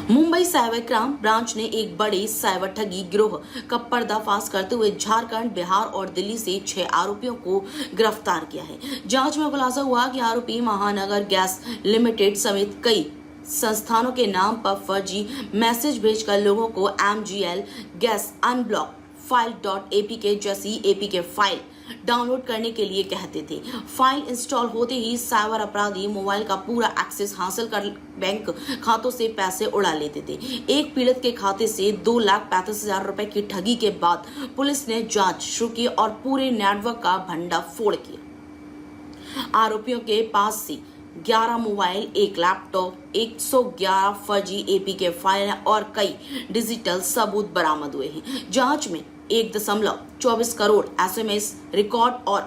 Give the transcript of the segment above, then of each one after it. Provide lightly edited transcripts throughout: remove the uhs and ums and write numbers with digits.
Mumbai cyber crime branch ने एक बड़े साइबर ठगी गिरोह का पर्दाफाश करते हुए झारखंड, बिहार और दिल्ली से 6 आरोपियों को गिरफ्तार किया है। जांच में खुलासा हुआ कि आरोपी महानगर गैस लिमिटेड समेत कई संस्थानों के नाम पर फर्जी मैसेज भेजकर लोगों को MGL gas unblock file .apk जैसी APK फाइल डाउनलोड करने के लिए कहते थे। फाइल इंस्टॉल होते ही साइबर अपराधी मोबाइल का पूरा एक्सेस हासिल कर बैंक खातों से पैसे उड़ा लेते थे। एक पीड़ित के खाते से 2,35,000 रुपए की ठगी के बाद पुलिस ने जांच शुरू की और पूरे नेटवर्क का भंडाफोड़ किया। आरोपियों के पास से 11 मोबाइल, एक लैपटॉप, 111 फर्जी APK फाइल और कई डिजिटल सबूत बरामद हुए हैं। जांच में 1.24 करोड़ SMS रिकॉर्ड और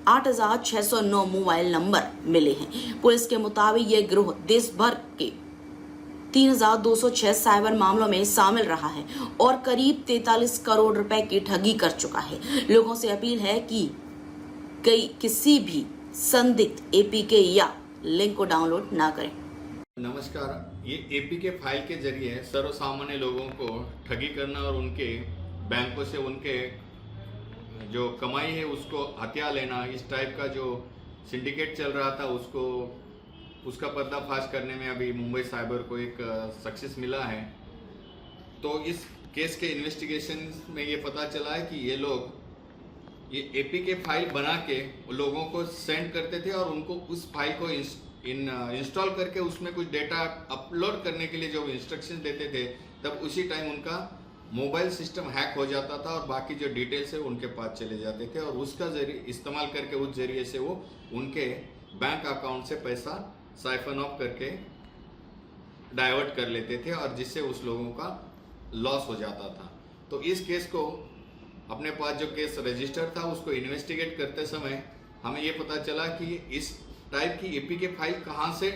8,609 मोबाइल नंबर मिले हैं। पुलिस के मुताबिक यह गिरोह देश भर के 3,206 साइबर मामलों में शामिल रहा है और करीब 43 करोड़ रुपए की ठगी कर चुका है। लोगों से अपील है कि किसी भी संदिग्ध APK या लिंक को डाउनलोड ना करें। नमस्कार। ये APK फाइल के जरिए सर्वसामान्य लोगों को ठगी करना और उनके बैंकों से उनके जो कमाई है उसको हथिया लेना, इस टाइप का जो सिंडिकेट चल रहा था उसका पर्दाफाश करने में अभी मुंबई साइबर को एक सक्सेस मिला है। तो इस केस के इन्वेस्टिगेशन में ये पता चला है कि ये लोग ये APK फाइल बना के लोगों को सेंड करते थे और उनको उस फाइल को इंस्टॉल करके उसमें कुछ डेटा अपलोड करने के लिए जो इंस्ट्रक्शन देते थे, तब उसी टाइम उनका मोबाइल सिस्टम हैक हो जाता था और बाकी जो डिटेल्स है उनके पास चले जाते थे और उसका इस्तेमाल करके उस जरिए से वो उनके बैंक अकाउंट से पैसा साइफन ऑफ करके डाइवर्ट कर लेते थे और जिससे उस लोगों का लॉस हो जाता था। तो इस केस को अपने पास जो केस रजिस्टर था उसको इन्वेस्टिगेट करते समय हमें ये पता चला कि इस टाइप की APK फाइल कहाँ से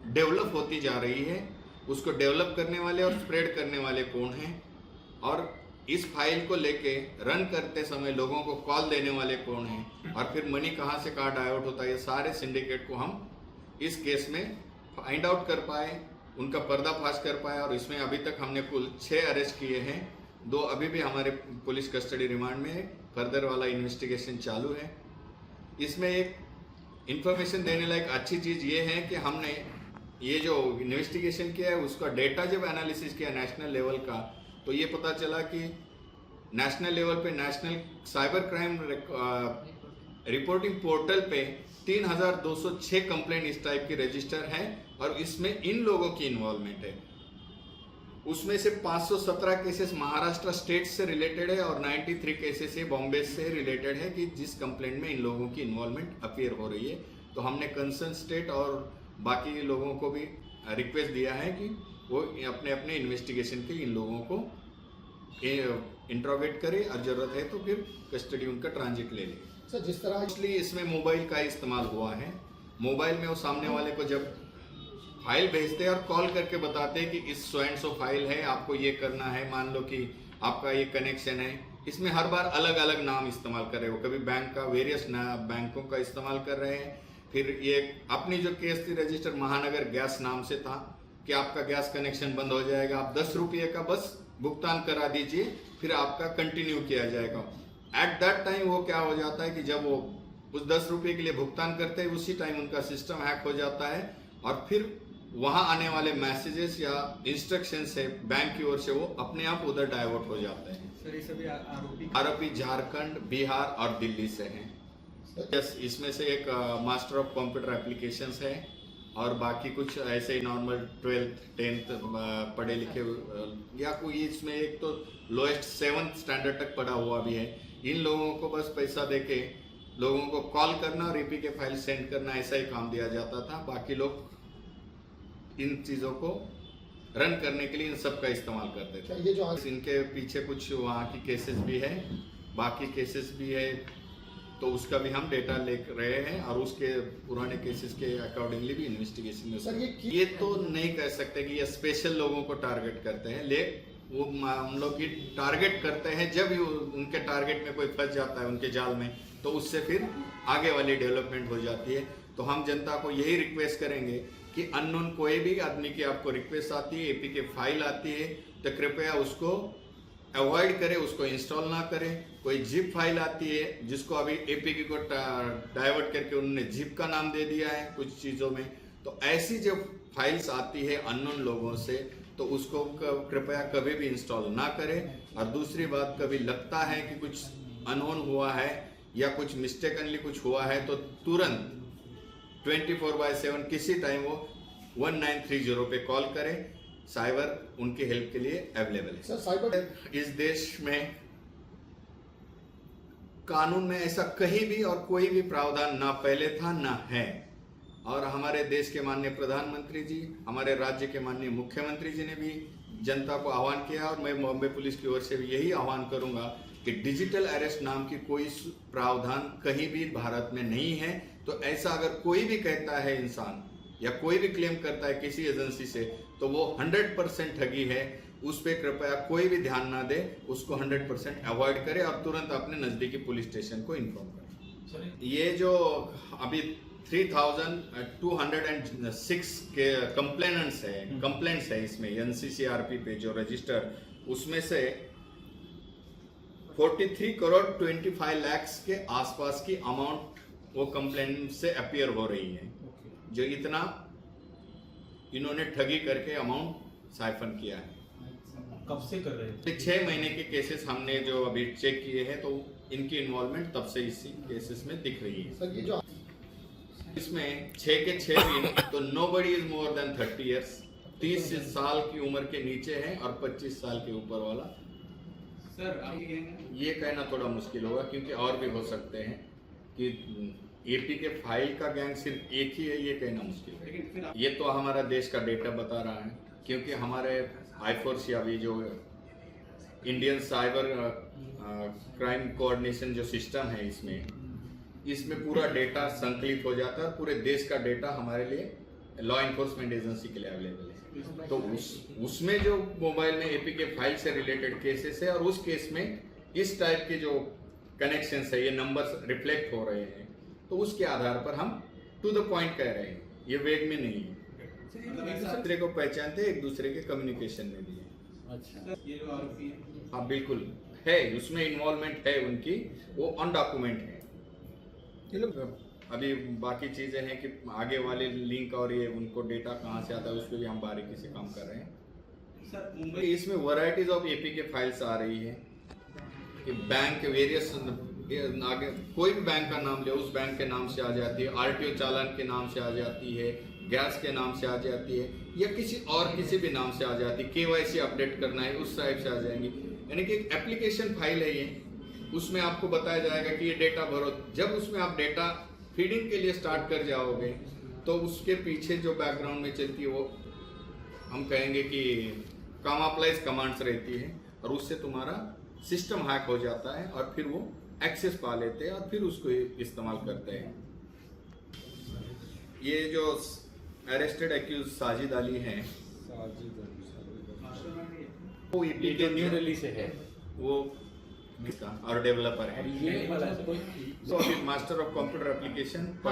डेवलप होती जा रही है, उसको डेवलप करने वाले और स्प्रेड करने वाले कौन हैं और इस फाइल को लेके रन करते समय लोगों को कॉल देने वाले कौन हैं और फिर मनी कहाँ से कहाँ डाइवर्ट होता है, ये सारे सिंडिकेट को हम इस केस में फाइंड आउट कर पाए, उनका पर्दाफाश कर पाए और इसमें अभी तक हमने कुल 6 अरेस्ट किए हैं। 2 अभी भी हमारे पुलिस कस्टडी रिमांड में है। फर्दर वाला इन्वेस्टिगेशन चालू है। इसमें एक इंफॉर्मेशन देने लायक अच्छी चीज़ ये है कि हमने ये जो इन्वेस्टिगेशन किया है उसका डेटा जब एनालिसिस किया नेशनल लेवल का, तो ये पता चला कि नेशनल लेवल पे national cyber crime reporting portal पे 3,206 कंप्लेंट इस टाइप की रजिस्टर हैं और इसमें इन लोगों की इन्वॉल्वमेंट है। उसमें से 517 केसेस महाराष्ट्र स्टेट से रिलेटेड है और 93 केसेस है बॉम्बे से रिलेटेड है कि जिस कंप्लेंट में इन लोगों की इन्वॉल्वमेंट अपीयर हो रही है। तो हमने कंसर्न स्टेट और बाकी लोगों को भी रिक्वेस्ट दिया है कि वो अपने अपने इन्वेस्टिगेशन के इन लोगों को इंट्रोगेट करे और जरूरत है तो फिर कस्टडी उनका ट्रांजिट ले ले। सर, जिस तरह इसलिए इसमें मोबाइल का इस्तेमाल हुआ है। मोबाइल में वो सामने वाले को जब फाइल भेजते हैं और कॉल करके बताते हैं कि इस सो एंड सो फाइल है, आपको ये करना है, मान लो कि आपका ये कनेक्शन है। इसमें हर बार अलग अलग नाम इस्तेमाल कर रहे हो, कभी बैंक का वेरियस बैंकों का इस्तेमाल कर रहे हैं। फिर ये अपनी जो केस थी रजिस्टर महानगर गैस नाम से था कि आपका गैस कनेक्शन बंद हो जाएगा, आप 10 रुपये का बस भुगतान करा दीजिए, फिर आपका कंटिन्यू किया जाएगा। एट दैट टाइम वो क्या हो जाता है कि जब वो उस 10 रुपये के लिए भुगतान करते हैं उसी टाइम उनका सिस्टम हैक हो जाता है और फिर वहां आने वाले मैसेजेस या इंस्ट्रक्शन से बैंक की ओर से वो अपने आप उधर डाइवर्ट हो जाते हैं। सर, ये सभी आरोपी झारखंड, बिहार और दिल्ली से हैं। यस, इसमें से एक मास्टर ऑफ कंप्यूटर एप्लीकेशंस है और बाकी कुछ ऐसे नॉर्मल 12th 10th पढ़े लिखे या कोई इसमें एक तो लोएस्ट 7th स्टैंडर्ड तक पढ़ा हुआ भी है। इन लोगों को बस पैसा देके लोगों को कॉल करना और APK फाइल सेंड करना, ऐसा ही काम दिया जाता था। बाकी लोग इन चीज़ों को रन करने के लिए इन सब का इस्तेमाल करते थे। ये जो इनके पीछे कुछ वहाँ की केसेस भी है, बाकी केसेस भी है, तो उसका भी हम डेटा ले रहे हैं और उसके पुराने केसेस के अकॉर्डिंगली भी इन्वेस्टिगेशन में। सर, ये तो नहीं कह सकते कि ये स्पेशल लोगों को टारगेट करते हैं, वो हम लोग की टारगेट करते हैं जब उनके टारगेट में कोई फंस जाता है उनके जाल में, तो उससे फिर आगे वाली डेवलपमेंट हो जाती है। तो हम जनता को यही रिक्वेस्ट करेंगे कि अननोन कोई भी आदमी की आपको रिक्वेस्ट आती है, एपी के फाइल आती है, तो कृपया उसको अवॉइड करें, उसको इंस्टॉल ना करें। कोई जिप फाइल आती है जिसको अभी एपीके को डाइवर्ट करके उन्होंने जिप का नाम दे दिया है कुछ चीज़ों में, तो ऐसी जो फाइल्स आती है अननोन लोगों से, तो उसको कृपया कभी भी इंस्टॉल ना करें। और दूसरी बात, कभी लगता है कि कुछ अनहोन हुआ है या कुछ मिस्टेकनली कुछ हुआ है, तो तुरंत 24/7 किसी टाइम वो 1930 पे कॉल करें। साइबर उनकी हेल्प के लिए अवेलेबल है। सर साइबर इस देश में कानून में ऐसा कहीं भी और कोई भी प्रावधान ना पहले था ना है, और हमारे देश के माननीय प्रधानमंत्री जी, हमारे राज्य के माननीय मुख्यमंत्री जी ने भी जनता को आह्वान किया, और मैं बॉम्बे पुलिस की ओर से भी यही आह्वान करूंगा कि डिजिटल अरेस्ट नाम की कोई प्रावधान कहीं भी भारत में नहीं है। तो ऐसा अगर कोई भी कहता है इंसान या कोई भी क्लेम करता है किसी एजेंसी से, तो वो 100% ठगी है। उस पर कृपया कोई भी ध्यान ना दे, उसको 100% अवॉइड करे और तुरंत अपने नजदीकी पुलिस स्टेशन को इन्फॉर्म करें। ये जो अभी 3206 के कंप्लेंट्स है इसमें NCCRP पे जो रजिस्टर, उसमें से 43 करोड़ 25 लाख के आसपास की अमाउंट वो कंप्लेंट से अपीयर हो रही है। जो इतना इन्होंने ठगी करके अमाउंट साइफन किया है। कब से कर रहे हैं? 6 महीने के केसेस हमने जो अभी चेक किए हैं, तो इनकी इन्वॉल्वमेंट तब से इसी केसेस में दिख रही है। सर ये जो इसमें 6 के 6 भी तो nobody is more than 30 years, 30 साल की उम्र के नीचे है, और 25 साल के ऊपर वाला सर आप ये कहेंगे? ये कहना थोड़ा मुश्किल होगा, क्योंकि और भी हो सकते हैं कि एपी के फाइल का गैंग सिर्फ एक ही है, ये कहना मुश्किल है। लेकिन फिर ये तो हमारा देश का डेटा बता रहा है, क्योंकि हमारे आईफोर्स या भी जो इंडियन साइबर क्राइम कोऑर्डिनेशन जो सिस्टम है, इसमें पूरा डेटा संकलित हो जाता है, और पूरे देश का डेटा हमारे लिए लॉ इन्फोर्समेंट एजेंसी के लिए अवेलेबल है। तो उसमें जो मोबाइल में एपी के फाइल से रिलेटेड केसेस है, और उस केस में इस टाइप के जो कनेक्शंस है, ये नंबर्स रिफ्लेक्ट हो रहे हैं, तो उसके आधार पर हम टू द पॉइंट कह रहे हैं, ये वेग में नहीं है। एक दूसरे को पहचानते, एक दूसरे के कम्युनिकेशन में भी है। अच्छा, ये जो आरोपी है, हाँ बिल्कुल है, उसमें इन्वॉल्वमेंट है उनकी, वो ऑन डॉक्यूमेंट है। ये लोग अभी बाकी चीजें हैं कि आगे वाले लिंक और ये उनको डेटा कहाँ से आता है, उस पर भी हम बारीकी से काम कर रहे हैं। सर मुंबई इसमें वैरायटीज ऑफ एपी के फाइल्स आ रही है कि बैंक वेरियस आगे कोई भी बैंक का नाम ले, उस बैंक के नाम से आ जाती है, आरटीओ चालान के नाम से आ जाती है, गैस के नाम से आ जाती है, या किसी भी नाम से आ जाती है, केवाईसी अपडेट करना है उस टाइप से आ जाएंगी। यानी कि एक एप्लीकेशन फाइल है ये, उसमें आपको बताया जाएगा कि ये डेटा भरो। जब उसमें आप डेटा फीडिंग के लिए स्टार्ट कर जाओगे, तो उसके पीछे जो बैकग्राउंड में चलती है वो हम कहेंगे कि कॉमाप्लाइज कमांड्स रहती है, और उससे तुम्हारा सिस्टम हैक हो जाता है, और फिर वो एक्सेस पा लेते हैं, और फिर उसको इस्तेमाल करते हैं। ये जो अरेस्टेड एक्यूज साजिद अली हैं, वो ये जो न्यू दिल्ली से है, वो और डेवलपर है, ये वाला है कोई? तो अभी मास्टर ऑफ कंप्यूटर एप्लीकेशन पर